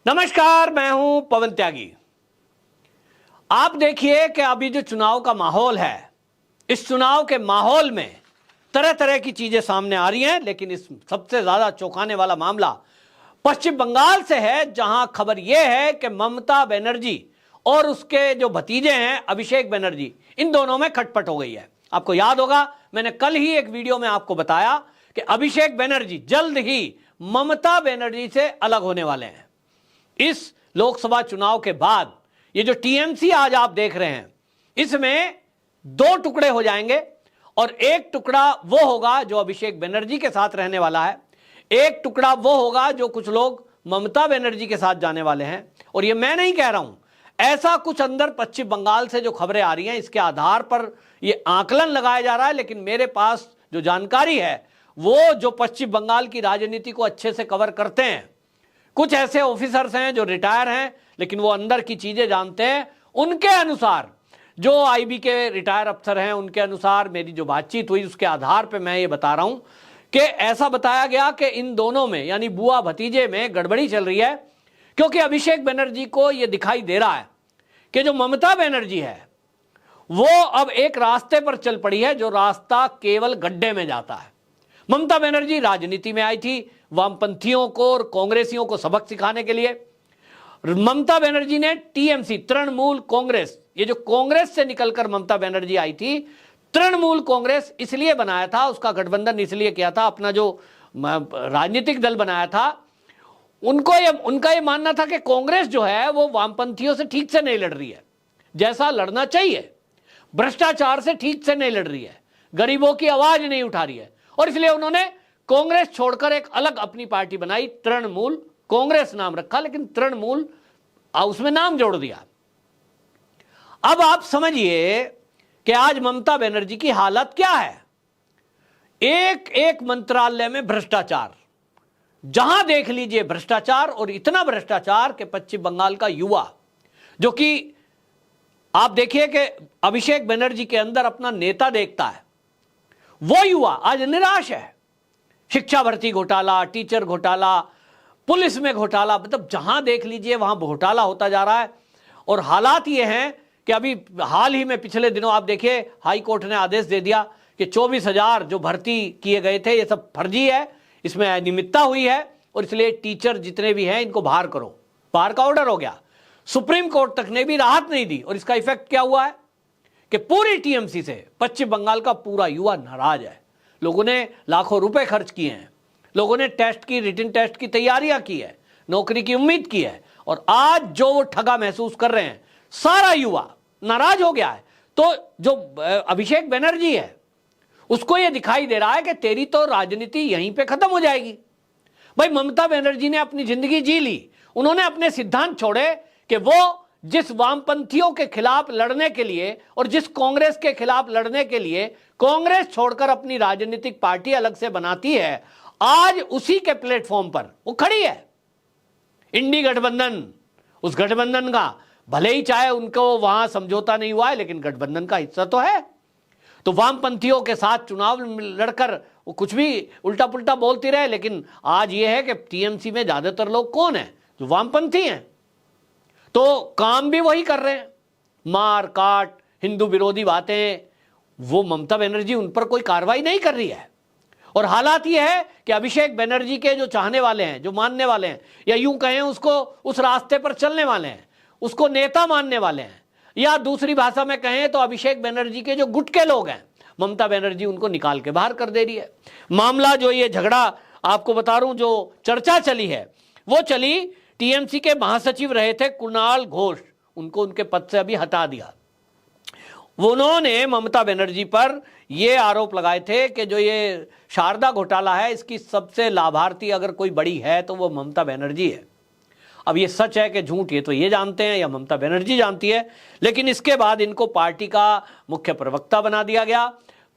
नमस्कार, मैं हूं पवन त्यागी। आप देखिए कि अभी जो चुनाव का माहौल है, इस चुनाव के माहौल में तरह तरह की चीजें सामने आ रही हैं, लेकिन इस सबसे ज्यादा चौंकाने वाला मामला पश्चिम बंगाल से है, जहां खबर यह है कि ममता बनर्जी और उसके जो भतीजे हैं अभिषेक बनर्जी, इन दोनों में खटपट हो गई है। आपको याद होगा, मैंने कल ही एक वीडियो में आपको बताया कि अभिषेक बनर्जी जल्द ही ममता बनर्जी से अलग होने वाले हैं। इस लोकसभा चुनाव के बाद ये जो टीएमसी आज आप देख रहे हैं, इसमें दो टुकड़े हो जाएंगे और एक टुकड़ा वो होगा जो अभिषेक बनर्जी के साथ रहने वाला है, एक टुकड़ा वो होगा जो कुछ लोग ममता बनर्जी के साथ जाने वाले हैं। और ये मैं नहीं कह रहा हूं, ऐसा कुछ अंदर पश्चिम बंगाल से जो खबरें आ रही हैं, इसके आधार पर ये आकलन लगाया जा रहा है। लेकिन मेरे पास जो जानकारी है, वो जो पश्चिम बंगाल की राजनीति को अच्छे से कवर करते हैं, कुछ ऐसे ऑफिसर्स हैं जो रिटायर हैं लेकिन वो अंदर की चीजें जानते हैं, उनके अनुसार, जो आईबी के रिटायर अफसर हैं उनके अनुसार, मेरी जो बातचीत हुई उसके आधार पे मैं ये बता रहा हूं कि ऐसा बताया गया कि इन दोनों में, यानी बुआ भतीजे में गड़बड़ी चल रही है। क्योंकि अभिषेक बनर्जी को यह दिखाई दे रहा है कि जो ममता बनर्जी है वो अब एक रास्ते पर चल पड़ी है, जो रास्ता केवल गड्ढे में जाता है। ममता बनर्जी राजनीति में आई थी वामपंथियों को और कांग्रेसियों को सबक सिखाने के लिए। ममता बनर्जी ने टीएमसी, तृणमूल कांग्रेस, ये जो कांग्रेस से निकलकर ममता बनर्जी आई थी, तृणमूल कांग्रेस इसलिए बनाया था, उसका गठबंधन इसलिए किया था, अपना जो राजनीतिक दल बनाया था, उनका ये मानना था कि कांग्रेस जो है वो वामपंथियों से ठीक से नहीं लड़ रही है जैसा लड़ना चाहिए, भ्रष्टाचार से ठीक से नहीं लड़ रही है, गरीबों की आवाज नहीं उठा रही है, और इसलिए उन्होंने कांग्रेस छोड़कर एक अलग अपनी पार्टी बनाई, तृणमूल कांग्रेस नाम रखा, लेकिन तृणमूल उसमें नाम जोड़ दिया। अब आप समझिए कि आज ममता बनर्जी की हालत क्या है। एक एक मंत्रालय में भ्रष्टाचार, जहां देख लीजिए भ्रष्टाचार, और इतना भ्रष्टाचार कि पश्चिम बंगाल का युवा, जो कि आप देखिए कि अभिषेक बनर्जी के अंदर अपना नेता देखता है, वो युवा आज निराश है। शिक्षा भर्ती घोटाला, टीचर घोटाला, पुलिस में घोटाला, मतलब जहां देख लीजिए वहां घोटाला होता जा रहा है। और हालात ये हैं कि अभी हाल ही में पिछले दिनों आप देखिए हाई कोर्ट ने आदेश दे दिया कि 24,000 जो भर्ती किए गए थे ये सब फर्जी है, इसमें अनियमितता हुई है, और इसलिए टीचर जितने भी हैं इनको बाहर करो। बाहर का ऑर्डर हो गया, सुप्रीम कोर्ट तक ने भी राहत नहीं दी। और इसका इफेक्ट क्या हुआ है कि पूरी टीएमसी से पश्चिम बंगाल का पूरा युवा नाराज है। लोगों ने लाखों रुपए खर्च किए हैं, लोगों ने टेस्ट की, रिटन टेस्ट की तैयारियां की है, नौकरी की उम्मीद की है, और आज जो वो ठगा महसूस कर रहे हैं, सारा युवा नाराज हो गया है। तो जो अभिषेक बनर्जी है उसको ये दिखाई दे रहा है कि तेरी तो राजनीति यहीं पे खत्म हो जाएगी। भाई, ममता बनर्जी ने अपनी जिंदगी जी ली, उन्होंने अपने सिद्धांत छोड़े कि वो जिस वामपंथियों के खिलाफ लड़ने के लिए और जिस कांग्रेस के खिलाफ लड़ने के लिए कांग्रेस छोड़कर अपनी राजनीतिक पार्टी अलग से बनाती है, आज उसी के प्लेटफॉर्म पर वो खड़ी है। इंडी गठबंधन, उस गठबंधन का भले ही चाहे उनको वहां समझौता नहीं हुआ है, लेकिन गठबंधन का हिस्सा तो है। तो वामपंथियों के साथ चुनाव लड़कर वो कुछ भी उल्टा पुल्टा बोलती रहे, लेकिन आज ये है कि टीएमसी में ज्यादातर लोग कौन है, जो वामपंथी हैं, तो काम भी वही कर रहे हैं, मार काट, हिंदू विरोधी बातें। वो ममता बनर्जी उन पर कोई कार्रवाई नहीं कर रही है। और हालात ये है कि अभिषेक बनर्जी के जो चाहने वाले हैं, जो मानने वाले हैं, या यूं कहें उसको उस रास्ते पर चलने वाले हैं, उसको नेता मानने वाले हैं, या दूसरी भाषा में कहें तो अभिषेक बनर्जी के जो गुट के लोग हैं, ममता बनर्जी उनको निकाल के बाहर कर दे रही है। मामला जो ये झगड़ा आपको बता रहा हूं, जो चर्चा चली है वो चली, टीएमसी के महासचिव रहे थे कुणाल घोष, उनको उनके पद से अभी हटा दिया। उन्होंने ममता बनर्जी पर यह आरोप लगाए थे कि जो ये शारदा घोटाला है, इसकी सबसे लाभार्थी अगर कोई बड़ी है तो वो ममता बनर्जी है। अब ये सच है कि झूठ, ये तो ये जानते हैं या ममता बनर्जी जानती है, लेकिन इसके बाद इनको पार्टी का मुख्य प्रवक्ता बना दिया गया।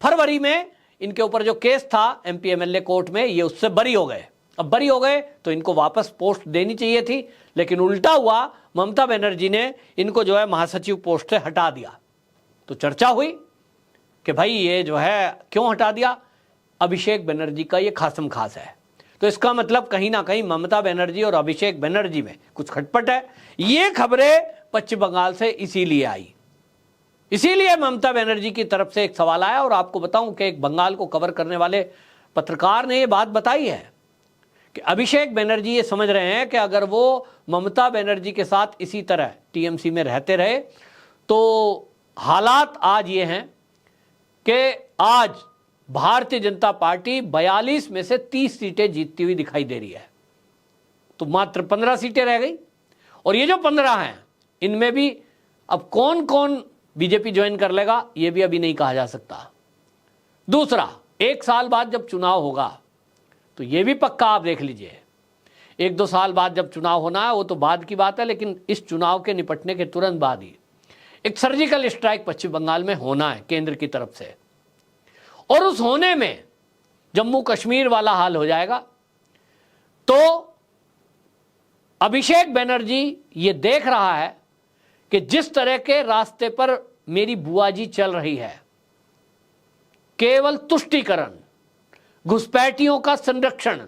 फरवरी में इनके ऊपर जो केस था एमपी एमएलए कोर्ट में, ये उससे बरी हो गए। अब बरी हो गए तो इनको वापस पोस्ट देनी चाहिए थी, लेकिन उल्टा हुआ, ममता बनर्जी ने इनको जो है महासचिव पोस्ट से हटा दिया। तो चर्चा हुई कि भाई ये जो है क्यों हटा दिया, अभिषेक बनर्जी का ये खासम खास है। तो इसका मतलब कहीं ना कहीं ममता बनर्जी और अभिषेक बनर्जी में कुछ खटपट है। ये खबरें पश्चिम बंगाल से इसीलिए आई, इसीलिए ममता बनर्जी की तरफ से एक सवाल आया। और आपको बताऊं कि एक बंगाल को कवर करने वाले पत्रकार ने ये बात बताई है कि अभिषेक बनर्जी ये समझ रहे हैं कि अगर वो ममता बनर्जी के साथ इसी तरह टीएमसी में रहते रहे तो हालात आज ये हैं कि आज भारतीय जनता पार्टी 42 में से 30 सीटें जीतती हुई दिखाई दे रही है, तो मात्र 15 सीटें रह गई। और ये जो 15 हैं इनमें भी अब कौन कौन बीजेपी ज्वाइन कर लेगा ये भी अभी नहीं कहा जा सकता। दूसरा, 1 साल बाद जब चुनाव होगा तो ये भी पक्का आप देख लीजिए, 1-2 साल बाद जब चुनाव होना है वो तो बाद की बात है, लेकिन इस चुनाव के निपटने के तुरंत बाद ही एक सर्जिकल स्ट्राइक पश्चिम बंगाल में होना है केंद्र की तरफ से। और उस होने में जम्मू कश्मीर वाला हाल हो जाएगा। तो अभिषेक बनर्जी ये देख रहा है कि जिस तरह के रास्ते पर मेरी बुआ जी चल रही है, केवल तुष्टीकरण, घुसपैठियों का संरक्षण,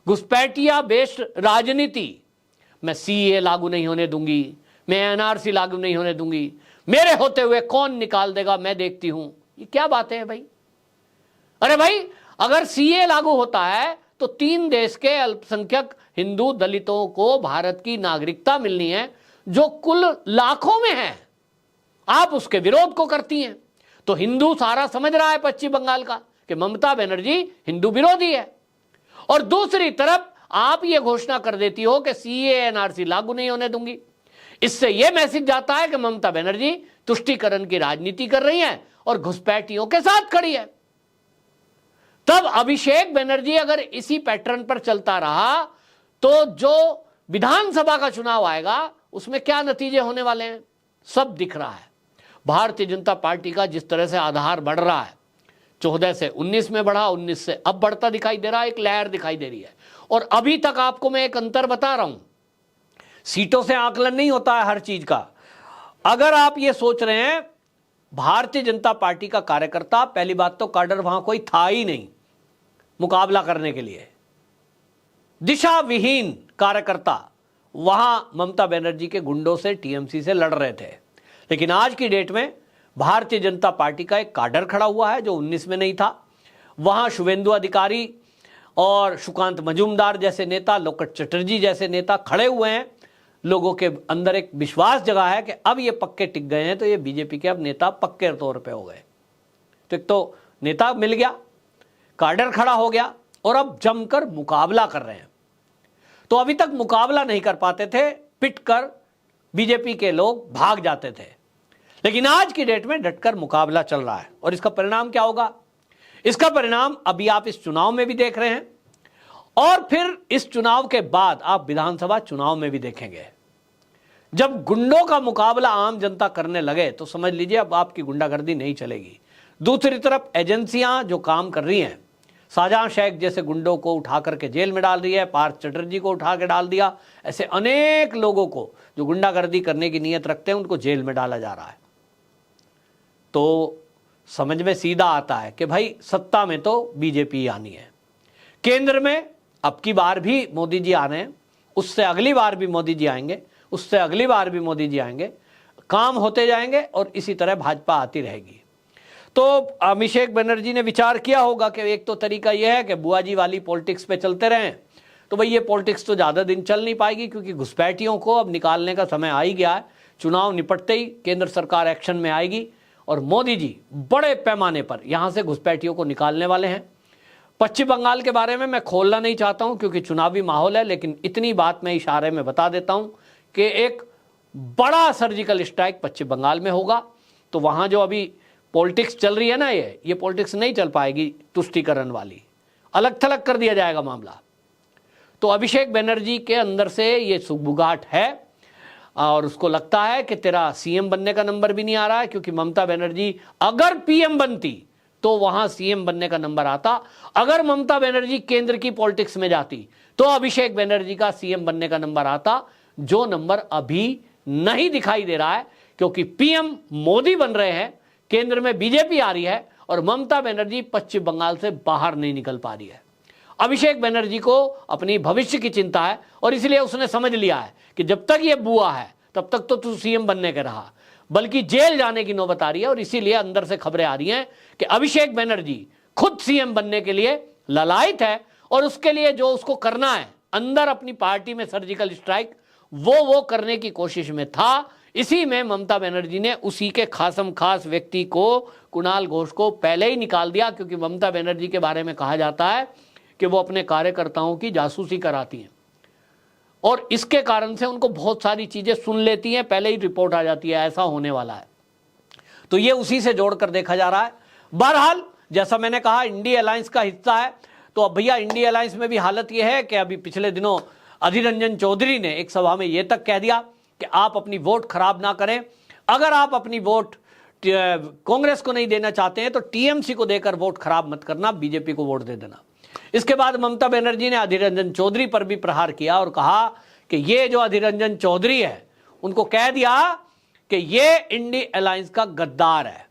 घुसपैठिया बेस्ड राजनीति, मैं सीए लागू नहीं होने दूंगी, मैं एनआरसी लागू नहीं होने दूंगी, मेरे होते हुए कौन निकाल देगा मैं देखती हूं। ये क्या बातें हैं भाई? अरे भाई, अगर सीए लागू होता है तो 3 देश के अल्पसंख्यक हिंदू दलितों को भारत की नागरिकता मिलनी है जो कुल लाखों में है। आप उसके विरोध को करती हैं। तो हिंदू सारा समझ रहा है पश्चिम बंगाल का कि ममता बनर्जी हिंदू विरोधी है, और दूसरी तरफ आप ये घोषणा कर देती हो कि सीए एनआरसी लागू नहीं होने दूंगी। इससे यह मैसेज जाता है कि ममता बनर्जी तुष्टीकरण की राजनीति कर रही है और घुसपैठियों के साथ खड़ी है। तब अभिषेक बनर्जी अगर इसी पैटर्न पर चलता रहा तो जो विधानसभा का चुनाव आएगा उसमें क्या नतीजे होने वाले हैं सब दिख रहा है। भारतीय जनता पार्टी का जिस तरह से आधार बढ़ रहा है, 14 से 19 में बढ़ा, 19 से अब बढ़ता दिखाई दे रहा है, एक लहर दिखाई दे रही है। और अभी तक आपको मैं एक अंतर बता रहा हूं, सीटों से आकलन नहीं होता है हर चीज का। अगर आप ये सोच रहे हैं भारतीय जनता पार्टी का कार्यकर्ता, पहली बात तो काडर वहां कोई था ही नहीं मुकाबला करने के लिए, दिशा विहीन कार्यकर्ता वहां ममता बनर्जी के गुंडों से, टीएमसी से लड़ रहे थे। लेकिन आज की डेट में भारतीय जनता पार्टी का एक काडर खड़ा हुआ है जो 19 में नहीं था। वहां शुभेंदु अधिकारी और सुकांत मजूमदार जैसे नेता, लोकेट चटर्जी जैसे नेता खड़े हुए हैं। लोगों के अंदर एक विश्वास जगा है कि अब ये पक्के टिक गए हैं तो ये बीजेपी के अब नेता पक्के तौर पे हो गए। तो एक तो नेता मिल गया, काडर खड़ा हो गया और अब जमकर मुकाबला कर रहे हैं। तो अभी तक मुकाबला नहीं कर पाते थे, पिटकर बीजेपी के लोग भाग जाते थे, लेकिन आज की डेट में डटकर मुकाबला चल रहा है। और इसका परिणाम क्या होगा? इसका परिणाम अभी आप इस चुनाव में भी देख रहे हैं और फिर इस चुनाव के बाद आप विधानसभा चुनाव में भी देखेंगे। जब गुंडों का मुकाबला आम जनता करने लगे तो समझ लीजिए अब आपकी गुंडागर्दी नहीं चलेगी। दूसरी तरफ एजेंसियां जो काम कर रही हैं, शाहजहां शेख जैसे गुंडों को उठा करके जेल में डाल रही है, पार्थ चटर्जी को उठा के डाल दिया, ऐसे अनेक लोगों को जो गुंडागर्दी करने की नीयत रखते हैं उनको जेल में डाला जा रहा है। तो समझ में सीधा आता है कि भाई सत्ता में तो बीजेपी आनी है, केंद्र में अब की बार भी मोदी जी आ रहे हैं, उससे अगली बार भी मोदी जी आएंगे, उससे अगली बार भी मोदी जी आएंगे, काम होते जाएंगे और इसी तरह भाजपा आती रहेगी। तो अभिषेक बनर्जी ने विचार किया होगा कि एक तो तरीका यह है कि बुआ जी वाली पॉलिटिक्स पे चलते रहें, तो भाई ये पॉलिटिक्स तो ज़्यादा दिन चल नहीं पाएगी क्योंकि घुसपैठियों को अब निकालने का समय आ ही गया है। चुनाव निपटते ही केंद्र सरकार एक्शन में आएगी और मोदी जी बड़े पैमाने पर यहाँ से घुसपैठियों को निकालने वाले हैं। पश्चिम बंगाल के बारे में मैं खोलना नहीं चाहता हूँ क्योंकि चुनावी माहौल है, लेकिन इतनी बात मैं इशारे में बता देता हूँ कि एक बड़ा सर्जिकल स्ट्राइक पश्चिम बंगाल में होगा। तो वहाँ जो अभी पॉलिटिक्स चल रही है ना, ये पॉलिटिक्स नहीं चल पाएगी तुष्टीकरण वाली, अलग थलग कर दिया जाएगा मामला। तो अभिषेक बनर्जी के अंदर से ये सुगबुगाहट है और उसको लगता है कि तेरा सीएम बनने का नंबर भी नहीं आ रहा है, क्योंकि ममता बनर्जी अगर पीएम बनती तो वहां सीएम बनने का नंबर आता, अगर ममता बनर्जी केंद्र की पॉलिटिक्स में जाती तो अभिषेक बनर्जी का सीएम बनने का नंबर आता, जो नंबर अभी नहीं दिखाई दे रहा है क्योंकि पीएम मोदी बन रहे हैं, केंद्र में बीजेपी आ रही है और ममता बनर्जी पश्चिम बंगाल से बाहर नहीं निकल पा रही है। अभिषेक बनर्जी को अपनी भविष्य की चिंता है और इसलिए उसने समझ लिया है कि जब तक ये बुआ है तब तक तो तू सीएम बनने के रहा, बल्कि जेल जाने की नौबत आ रही है। और इसीलिए अंदर से खबरें आ रही हैं कि अभिषेक बनर्जी खुद सीएम बनने के लिए ललायत है और उसके लिए जो उसको करना है अंदर अपनी पार्टी में सर्जिकल स्ट्राइक, वो करने की कोशिश में था। इसी में ममता बनर्जी ने उसी के खासम खास व्यक्ति को, कुणाल घोष को पहले ही निकाल दिया, क्योंकि ममता बनर्जी के बारे में कहा जाता है कि वो अपने कार्यकर्ताओं की जासूसी कराती हैं और इसके कारण से उनको बहुत सारी चीजें सुन लेती हैं, पहले ही रिपोर्ट आ जाती है ऐसा होने वाला है। तो ये उसी से जोड़कर देखा जा रहा है। बहरहाल जैसा मैंने कहा इंडी अलायंस का हिस्सा है, तो अब भैया इंडी अलायंस में भी हालत यह है कि अभी पिछले दिनों अधीर रंजन चौधरी ने एक सभा में यह तक कह दिया कि आप अपनी वोट खराब ना करें, अगर आप अपनी वोट कांग्रेस को नहीं देना चाहते हैं तो टीएमसी को देकर वोट खराब मत करना, बीजेपी को वोट दे देना। इसके बाद ममता बनर्जी ने अधीर रंजन चौधरी पर भी प्रहार किया और कहा कि ये जो अधीर रंजन चौधरी है उनको कह दिया कि ये इंडी अलायंस का गद्दार है।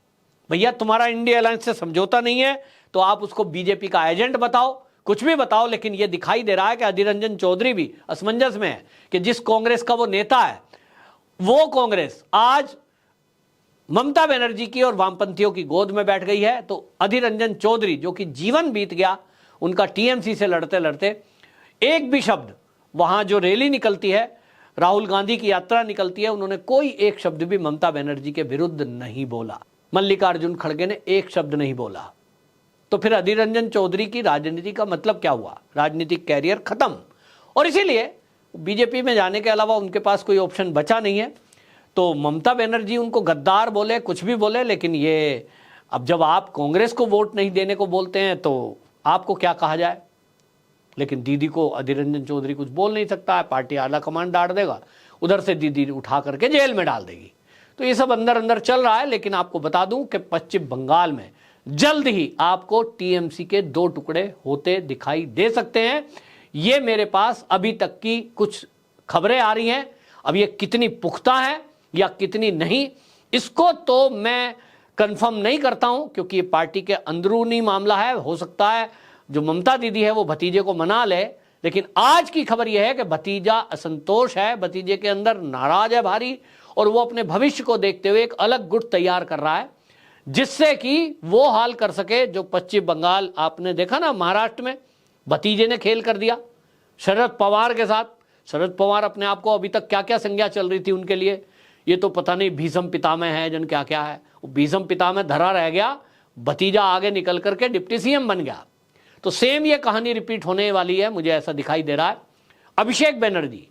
भैया तुम्हारा इंडी अलायंस से समझौता नहीं है तो आप उसको बीजेपी का एजेंट बताओ, कुछ भी बताओ, लेकिन यह दिखाई दे रहा है कि अधीर रंजन चौधरी भी असमंजस में है कि जिस कांग्रेस का वो नेता है वो कांग्रेस आज ममता बनर्जी की और वामपंथियों की गोद में बैठ गई है। तो अधीर रंजन चौधरी जो कि जीवन बीत गया उनका टीएमसी से लड़ते लड़ते, एक भी शब्द वहां जो रैली निकलती है, राहुल गांधी की यात्रा निकलती है, उन्होंने कोई एक शब्द भी ममता बनर्जी के विरुद्ध नहीं बोला। मल्लिकार्जुन खड़गे ने एक शब्द नहीं बोला। तो फिर अधीर रंजन चौधरी की राजनीति का मतलब क्या हुआ? राजनीतिक कैरियर खत्म। और इसीलिए बीजेपी में जाने के अलावा उनके पास कोई ऑप्शन बचा नहीं है। तो ममता बनर्जी उनको गद्दार बोले, कुछ भी बोले, लेकिन ये अब जब आप कांग्रेस को वोट नहीं देने को बोलते हैं तो आपको क्या कहा जाए। लेकिन दीदी को अधीर रंजन चौधरी कुछ बोल नहीं सकता है, पार्टी आला कमांड डांट देगा, उधर से दीदी उठा करके जेल में डाल देगी। तो ये सब अंदर अंदर चल रहा है। लेकिन आपको बता दूं कि पश्चिम बंगाल में जल्द ही आपको टीएमसी के 2 टुकड़े होते दिखाई दे सकते हैं। ये मेरे पास अभी तक की कुछ खबरें आ रही हैं। अब ये कितनी पुख्ता है या कितनी नहीं, इसको तो मैं कंफर्म नहीं करता हूं, क्योंकि ये पार्टी के अंदरूनी मामला है। हो सकता है जो ममता दीदी है वो भतीजे को मना ले, लेकिन आज की खबर यह है कि भतीजा असंतोष है, भतीजे के अंदर नाराज है भारी, और वो अपने भविष्य को देखते हुए एक अलग गुट तैयार कर रहा है जिससे कि वो हाल कर सके जो पश्चिम बंगाल आपने देखा ना, महाराष्ट्र में भतीजे ने खेल कर दिया शरद पवार के साथ। शरद पवार अपने आप को अभी तक क्या क्या संज्ञा चल रही थी उनके लिए, ये तो पता नहीं भीषम पितामह है जन क्या क्या है, वो भीषम पितामह धरा रह गया, भतीजा आगे निकल करके डिप्टी सीएम बन गया। तो सेम ये कहानी रिपीट होने वाली है, मुझे ऐसा दिखाई दे रहा है। अभिषेक बनर्जी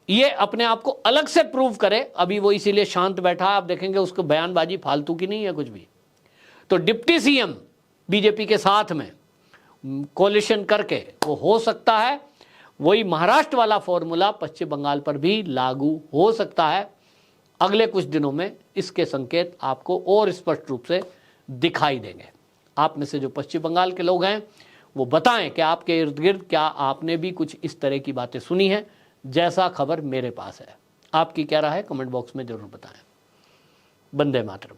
ये अपने आप को अलग से प्रूव करे, अभी वो इसीलिए शांत बैठा है। आप देखेंगे उसको बयानबाजी फालतू की नहीं है कुछ भी। तो डिप्टी सीएम बीजेपी के साथ में कोलिशन करके वो हो सकता है, वही महाराष्ट्र वाला फॉर्मूला पश्चिम बंगाल पर भी लागू हो सकता है। अगले कुछ दिनों में इसके संकेत आपको और स्पष्ट रूप से दिखाई देंगे। आप में से जो पश्चिम बंगाल के लोग हैं वो बताएं कि आपके इर्द गिर्द क्या आपने भी कुछ इस तरह की बातें सुनी हैं जैसा खबर मेरे पास है। आपकी क्या राय है कमेंट बॉक्स में जरूर बताएं। वंदे मातरम।